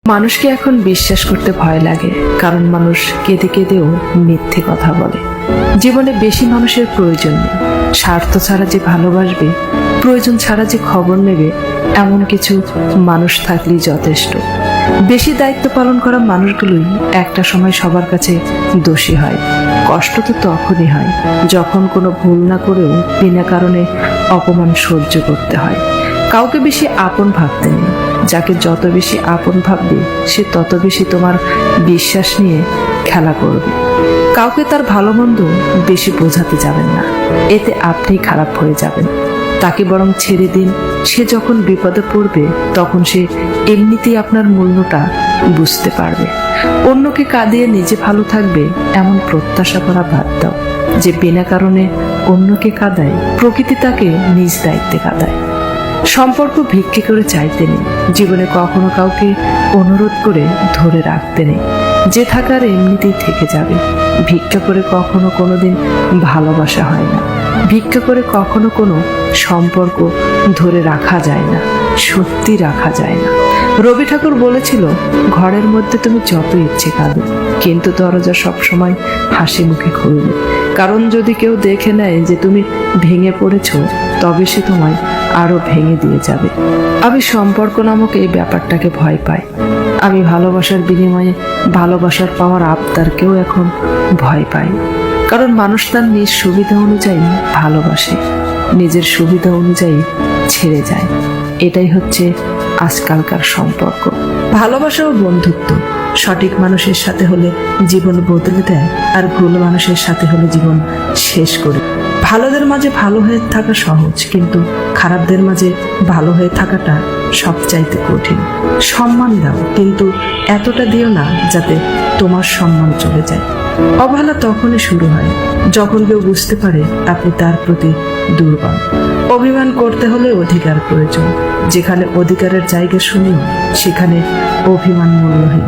মানুষকে এখন বিশ্বাস করতে ভয় লাগে, কারণ মানুষ কেঁদে কেঁদেও মিথ্যে কথা বলে। জীবনে বেশি মানুষের প্রয়োজন নেই। স্বার্থ ছাড়া যে ভালোবাসবে, প্রয়োজন ছাড়া যে খবর নেবে, এমন কিছু মানুষ থাকলেই যথেষ্ট। বেশি দায়িত্ব পালন করা মানুষগুলোই একটা সময় সবার কাছে দোষী হয়। কষ্ট তো তখনই হয় যখন কোনো ভুল না করেও বিনা কারণে অপমান সহ্য করতে হয়। কাউকে বেশি আপন ভাবতে নেই। যাকে যত বেশি আপন ভাববে, সে তত বেশি তোমার বিশ্বাস নিয়ে খেলা করবে। কাউকে তার ভালো মন্দ বেশি বোঝাতে যাবেন না, এতে আপনি খারাপ হয়ে যাবেন। তাকে বরং ছেড়ে দিন। সে যখন বিপদে পড়বে, তখন সে এমনিতেই আপনার মূল্যটা বুঝতে পারবে। অন্যকে কাঁদিয়ে নিজে ভালো থাকবে এমন প্রত্যাশা করা বাদ দাও। যে বিনা কারণে অন্যকে কাঁদায়, প্রকৃতি তাকে নিজ দায়িত্বে কাঁদায়। সম্পর্ক ভিক্ষে করে চাইতে নেই। জীবনে কখনো কাউকে অনুরোধ করে ধরে রাখতে নেই। যে থাকার এমনিতেই থেকে যাবে। ভিক্ষা করে কখনো কোনোদিন ভালোবাসা হয় না। ভিক্ষা করে কখনো কোনো সম্পর্ক ধরে রাখা যায় না, সত্যি রাখা যায় না। রবি ঠাকুর বলেছিল, ঘরের মধ্যে তুমি যত ইচ্ছে কাঁদো, কিন্তু দরজা সবসময় হাসি মুখে খুলবে। কারণ যদি কেউ দেখে নেয় যে তুমি ভেঙে পড়েছ, তবে সে তোমায় আরো ভেঙে দিয়ে যাবে। আমি সম্পর্ক নামক এই ব্যাপারটাকে ভয় পাই। আমি ভালোবাসার বিনিময়ে ভালোবাসার পাওয়ার আবদারকেও এখন ভয় পাই। কারণ মানুষ তার নিজ সুবিধা অনুযায়ী ভালোবাসে, নিজের সুবিধা অনুযায়ী ছেড়ে যায়। এটাই হচ্ছে আজকালকার সম্পর্ক। ভালোবাসা ও বন্ধুত্ব সঠিক মানুষের সাথে হলে জীবন বদলে দেয়, আর ভুল মানুষের সাথে হলে জীবন শেষ করে। ভালোদের মাঝে ভালো হয়ে থাকা সহজ, কিন্তু খারাপদের মাঝে ভালো হয়ে থাকাটা সবচাইতে কঠিন। সম্মান দাও, কিন্তু এতটা দিও না যাতে তোমার সম্মান চলে যায়। অবহেলা তখনই শুরু হয় যখন কেউ বুঝতে পারে আপনি তার প্রতি দুর্বল। অভিমান করতে হলে অধিকার প্রয়োজন। যেখানে অধিকারের জায়গা শূন্য, সেখানে অভিমান মূল্যহীন।